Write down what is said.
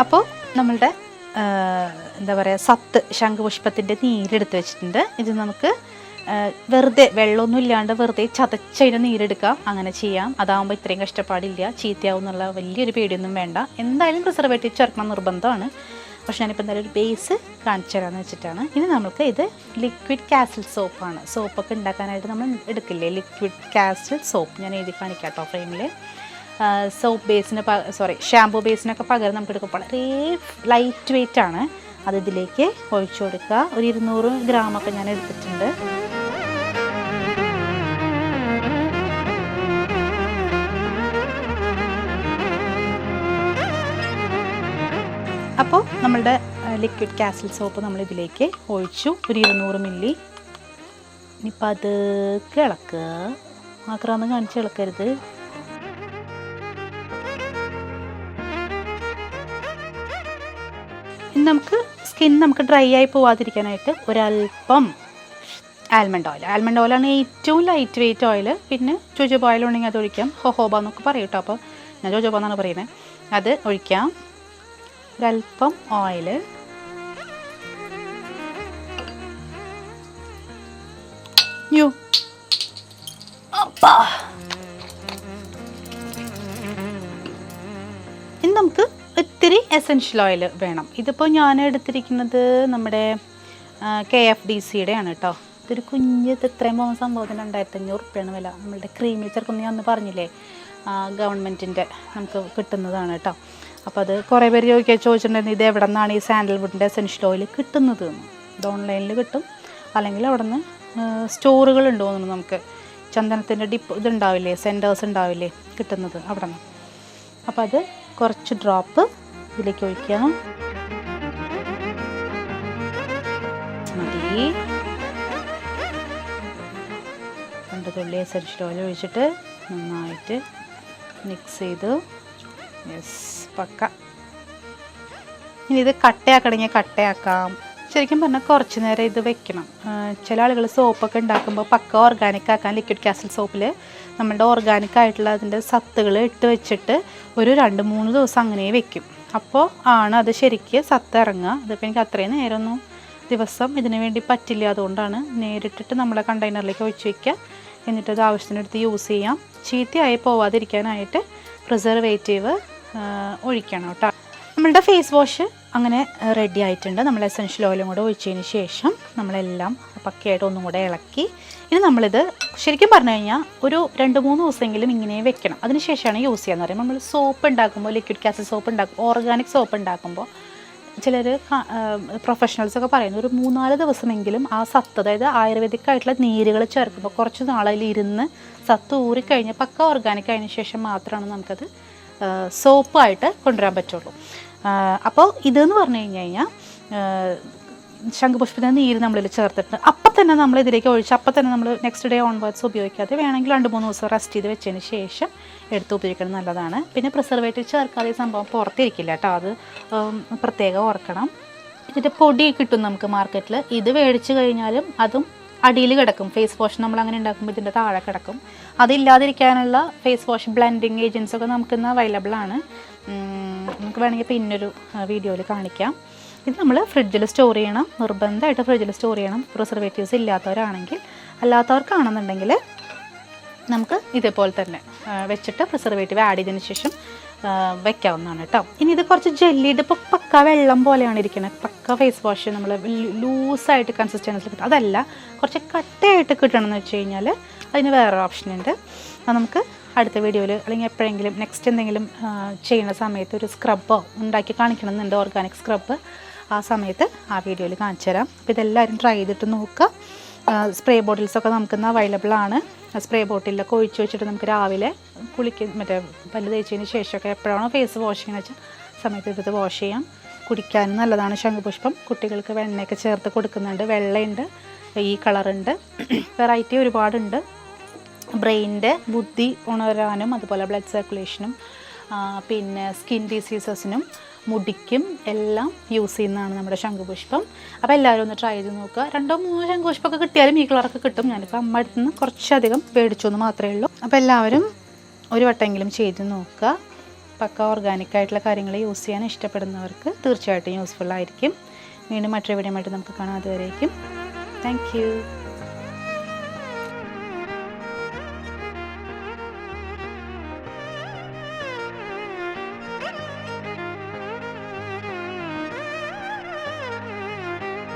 അപ്പോൾ നമ്മളുടെ എന്താ പറയുക സത്ത് ശംഖുപുഷ്പത്തിൻ്റെ നീരെടുത്ത് വെച്ചിട്ടുണ്ട്. ഇത് നമുക്ക് വെറുതെ വെള്ളമൊന്നും ഇല്ലാണ്ട് വെറുതെ ചതച്ചതിൻ്റെ നീരെടുക്കാം, അങ്ങനെ ചെയ്യാം. അതാകുമ്പോൾ ഇത്രയും കഷ്ടപ്പാടില്ല, ചീത്തയാവും എന്നുള്ള വലിയൊരു പേടിയൊന്നും വേണ്ട. എന്തായാലും പ്രിസർവേറ്റീവ് ചേർക്കണം നിർബന്ധമാണ്. പക്ഷെ ഞാനിപ്പോൾ എന്തായാലും ഒരു ബേസ് കാണിച്ചു തരാമെന്ന് വെച്ചിട്ടാണ്. ഇനി നമുക്ക് ഇത് ലിക്വിഡ് കാസിൽ സോപ്പാണ്. സോപ്പൊക്കെ ഉണ്ടാക്കാനായിട്ട് നമ്മൾ എടുക്കില്ലേ ലിക്വിഡ് കാസിൽ സോപ്പ്, ഞാൻ എഴുതി കാണിക്കാം കേട്ടോ ഫ്രെയിമിൽ. സോപ്പ് ബേസിന് ഷാമ്പൂ ബേസിനൊക്കെ പകരം നമുക്ക് എടുക്കും. വളരെ ലൈറ്റ് വെയ്റ്റ് ആണ്. അത് ഇതിലേക്ക് ഒഴിച്ചു കൊടുക്കുക. ഒരു 200 ഗ്രാമൊക്കെ ഞാൻ എടുത്തിട്ടുണ്ട്. അപ്പോൾ നമ്മളുടെ ലിക്വിഡ് കാസിൽ സോപ്പ് നമ്മളിതിലേക്ക് ഒഴിച്ചു. ഒരു 200 മില്ലി. ഇനിയിപ്പോൾ അതൊക്കെ ഇളക്കുക. മാത്രമൊന്നും കാണിച്ച് ഇളക്കരുത്. ഇനി നമുക്ക് ഡ്രൈ ആയി പോവാതിരിക്കാനായിട്ട് ഒരല്പം ആൽമണ്ട് ഓയിലാണ് ഏറ്റവും ലൈറ്റ് വെയ്റ്റ് ഓയിൽ. പിന്നെ ജോജോബ ഓയിൽ ഉണ്ടെങ്കിൽ അത് ഒഴിക്കാം. ഹോഹോബ എന്നൊക്കെ പറയും കേട്ടോ. അപ്പോൾ ഞാൻ ജോജോബ എന്നാണ് പറയുന്നത്. അത് ഒഴിക്കാം. ഒരല്പം ഓയിൽ. ഇനി നമുക്ക് ഇത്തിരി എസൻഷ്യൽ ഓയിൽ വേണം. ഇതിപ്പോൾ ഞാൻ എടുത്തിരിക്കുന്നത് നമ്മുടെ KFDCയുടെ ആണ് കേട്ടോ. ഇതൊരു കുഞ്ഞ് ഇത്രയും പോകുന്ന സംഭവത്തിന് 2500 റുപ്യാണ് വില. നമ്മളുടെ ക്രീമിൽ ചേർക്കുന്ന ഞാൻ ഒന്ന് പറഞ്ഞില്ലേ, ഗവൺമെൻറ്റിൻ്റെ നമുക്ക് കിട്ടുന്നതാണ് കേട്ടോ. അപ്പോൾ അത് കുറേ പേര് ചോദിച്ചിട്ടുണ്ടായിരുന്നു ഇത് എവിടെ നിന്നാണ് ഈ സാൻഡൽവുഡിൻ്റെ എസൻഷ്യൽ ഓയിൽ കിട്ടുന്നത് എന്ന്. ഇത് ഓൺലൈനിൽ കിട്ടും, അല്ലെങ്കിൽ അവിടെ നിന്ന് സ്റ്റോറുകളുണ്ട് തോന്നുന്നു. നമുക്ക് ചന്ദനത്തിൻ്റെ ഇതുണ്ടാവില്ലേ, സെൻറ്റേഴ്സ് ഉണ്ടാവില്ലേ കിട്ടുന്നത്, അവിടെ നിന്ന്. അപ്പോൾ അത് കുറച്ച് ഡ്രോപ്പ് ഇതിലേക്ക് ഒഴിക്കാം. മതി. 2 തുള്ളി എസൻഷ്യൽ ഓയിൽ ഒഴിച്ചിട്ട് നന്നായിട്ട് മിക്സ് ചെയ്ത് പക്ക. ഇനി ഇത് കട്ടയാക്കണമെങ്കിൽ കട്ടയാക്കാം. ശരിക്കും പറഞ്ഞാൽ കുറച്ച് നേരം ഇത് വെക്കണം. ചില ആളുകൾ സോപ്പൊക്കെ ഉണ്ടാക്കുമ്പോൾ പക്ക ഓർഗാനിക് ആക്കാൻ ലിക്വിഡ് കാസിൽ സോപ്പിൽ നമ്മളുടെ ഓർഗാനിക് ആയിട്ടുള്ള അതിൻ്റെ സത്തുകൾ ഇട്ട് വെച്ചിട്ട് ഒരു 2-3 ദിവസം അങ്ങനെ വെക്കും. അപ്പോൾ ആണ് അത് ശരിക്ക് സത്ത് ഇറങ്ങുക. അതിപ്പോൾ എനിക്ക് അത്രയും നേരമൊന്നും ദിവസം ഇതിനു വേണ്ടി പറ്റില്ല. അതുകൊണ്ടാണ് നേരിട്ടിട്ട് നമ്മളെ കണ്ടെയ്നറിലേക്ക് ഒഴിച്ച് വയ്ക്കുക. എന്നിട്ടത് ആവശ്യത്തിനെടുത്ത് യൂസ് ചെയ്യാം. ചീത്തയായി പോവാതിരിക്കാനായിട്ട് പ്രിസർവേറ്റീവ് ഒഴിക്കണം കേട്ടോ. നമ്മളുടെ ഫേസ് വാഷ് അങ്ങനെ റെഡി ആയിട്ടുണ്ട്. നമ്മൾ എസൻഷ്യൽ ഓയിലും കൂടെ ഒഴിച്ചതിന് ശേഷം നമ്മളെല്ലാം പക്കയായിട്ട് ഒന്നും കൂടെ ഇളക്കി. ഇനി നമ്മളിത് ശരിക്കും പറഞ്ഞു കഴിഞ്ഞാൽ ഒരു 2-3 ദിവസമെങ്കിലും ഇങ്ങനെ വെക്കണം. അതിന് ശേഷമാണ് യൂസ് ചെയ്യാന്ന് പറയുമ്പോൾ. നമ്മൾ സോപ്പ് ഉണ്ടാക്കുമ്പോൾ ലിക്വിഡ് കാസിൽ സോപ്പ് ഉണ്ടാക്കും, ഓർഗാനിക് സോപ്പ് ഉണ്ടാക്കുമ്പോൾ ചിലർ പ്രൊഫഷണൽസൊക്കെ പറയുന്നു ഒരു 3-4 ദിവസമെങ്കിലും ആ സത്ത്, അതായത് ആയുർവേദിക് ആയിട്ടുള്ള നീരുകൾ ചേർക്കുമ്പോൾ കുറച്ച് നാളതിൽ ഇരുന്ന് സത്ത് ഊറിക്കഴിഞ്ഞ് പക്ക ഓർഗാനിക് ആയതിനു ശേഷം മാത്രമാണ് നമുക്കത് സോപ്പായിട്ട് കൊണ്ടുവരാൻ പറ്റുള്ളൂ. അപ്പോൾ ഇതെന്ന് പറഞ്ഞു കഴിഞ്ഞാൽ ശംഖുപുഷ്പത്തിൻ്റെ നീര് നമ്മളിൽ ചേർത്തിട്ട് അപ്പം തന്നെ നമ്മൾ ഇതിലേക്ക് ഒഴിച്ച് അപ്പം തന്നെ നമ്മൾ നെക്സ്റ്റ് ഡേ ഓൺവേർഡ്സ് ഉപയോഗിക്കാതെ വേണമെങ്കിൽ 2-3 ദിവസം റെസ്റ്റ് ചെയ്ത് വെച്ചതിന് ശേഷം എടുത്ത് ഉപയോഗിക്കുന്നത് നല്ലതാണ്. പിന്നെ പ്രിസർവേറ്റീവ് ചേർക്കാതെ ഈ സംഭവം പുറത്തിരിക്കില്ല കേട്ടോ. അത് പ്രത്യേകം ഓർക്കണം. ഇതിൻ്റെ പൊടി കിട്ടും നമുക്ക് മാർക്കറ്റിൽ. ഇത് മേടിച്ച് കഴിഞ്ഞാലും അതും അടിയിൽ കിടക്കും. ഫേസ് വാഷ് നമ്മൾ അങ്ങനെ ഉണ്ടാക്കുമ്പോൾ ഇതിൻ്റെ താഴെ കിടക്കും. അതില്ലാതിരിക്കാനുള്ള ഫേസ് വാഷ് ബ്ലെൻഡിങ് ഏജൻസൊക്കെ നമുക്കിന്ന് അവൈലബിൾ ആണ്. നമുക്ക് വേണമെങ്കിൽ പിന്നൊരു വീഡിയോയിൽ കാണിക്കാം. ഇത് നമ്മൾ ഫ്രിഡ്ജിൽ സ്റ്റോർ ചെയ്യണം. നിർബന്ധമായിട്ട് ഫ്രിഡ്ജിൽ സ്റ്റോർ ചെയ്യണം. പ്രിസർവേറ്റീവ്സ് ഇല്ലാത്തവരാണെങ്കിൽ. അല്ലാത്തവർക്കാണെന്നുണ്ടെങ്കിൽ നമുക്ക് ഇതേപോലെ തന്നെ വെച്ചിട്ട് പ്രിസർവേറ്റീവ് ആഡ് ചെയ്തതിന് ശേഷം വെക്കാവുന്നതാണ് കേട്ടോ. ഇനി ഇത് കുറച്ച് ജെല്ലി, ഇതിപ്പോൾ പക്ക വെള്ളം പോലെയാണ് ഇരിക്കുന്നത്. പക്ക ഫേസ് വാഷ് നമ്മൾ ലൂസായിട്ട് കൺസിസ്റ്റൻസിൽ കിട്ടും. അതല്ല, കുറച്ച് കട്ടയായിട്ട് കിട്ടണമെന്ന് വെച്ച് കഴിഞ്ഞാൽ അതിന് വേറെ ഓപ്ഷൻ ഉണ്ട്. അത് നമുക്ക് അടുത്ത വീഡിയോയിൽ അല്ലെങ്കിൽ എപ്പോഴെങ്കിലും നെക്സ്റ്റ് എന്തെങ്കിലും ചെയ്യുന്ന സമയത്ത് ഒരു സ്ക്രബ്ബോ ഉണ്ടാക്കി കാണിക്കണമെന്നുണ്ട്, ഓർഗാനിക് സ്ക്രബ്ബ്. ആ സമയത്ത് ആ വീഡിയോയിൽ കാണിച്ചു തരാം. അപ്പോൾ ഇതെല്ലാവരും ട്രൈ ചെയ്തിട്ട് നോക്കുക. സ്പ്രേ ബോട്ടിൽസൊക്കെ നമുക്കിന്ന് അവൈലബിൾ ആണ്. സ്പ്രേ ബോട്ടിലൊക്കെ ഒഴിച്ച് വെച്ചിട്ട് നമുക്ക് രാവിലെ മറ്റേ പല്ല് തേച്ചതിന് ശേഷമൊക്കെ എപ്പോഴാണോ ഫേസ് വാഷ് ചെയ്യുന്നത് വെച്ചാൽ സമയത്ത് എടുത്ത് വാഷ് ചെയ്യാം. കുടിക്കാനും നല്ലതാണ് ശംഖുപുഷ്പം. കുട്ടികൾക്ക് വെണ്ണയൊക്കെ ചേർത്ത് കൊടുക്കുന്നുണ്ട്. വെള്ളയുണ്ട്, ഈ കളറുണ്ട്, വെറൈറ്റി ഒരുപാടുണ്ട്. ബ്രെയിനിൻ്റെ ബുദ്ധി ഉണരാനും അതുപോലെ ബ്ലഡ് സർക്കുലേഷനും പിന്നെ സ്കിൻ ഡിസീസസിനും മുടിക്കും എല്ലാം യൂസ് ചെയ്യുന്നതാണ് നമ്മുടെ ശംഖുപുഷ്പം. അപ്പോൾ എല്ലാവരും ഒന്ന് ട്രൈ ചെയ്ത് നോക്കുക. 2-3 ശംഖുപുഷ്പമൊക്കെ കിട്ടിയാലും ഈ കളറൊക്കെ കിട്ടും. ഞാനിപ്പോൾ അമ്മ അടുത്ത് നിന്ന് കുറച്ചധികം മേടിച്ചു എന്ന് മാത്രമേ ഉള്ളൂ. അപ്പോൾ എല്ലാവരും ഒരു വട്ടമെങ്കിലും ചെയ്ത് നോക്കുക. പക്ക ഓർഗാനിക് ആയിട്ടുള്ള കാര്യങ്ങൾ യൂസ് ചെയ്യാൻ ഇഷ്ടപ്പെടുന്നവർക്ക് തീർച്ചയായിട്ടും യൂസ്ഫുൾ ആയിരിക്കും. വീണ്ടും മറ്റൊരു വീഡിയോ ആയിട്ട് നമുക്ക് കാണാം. അതുവരേക്കും താങ്ക് യു.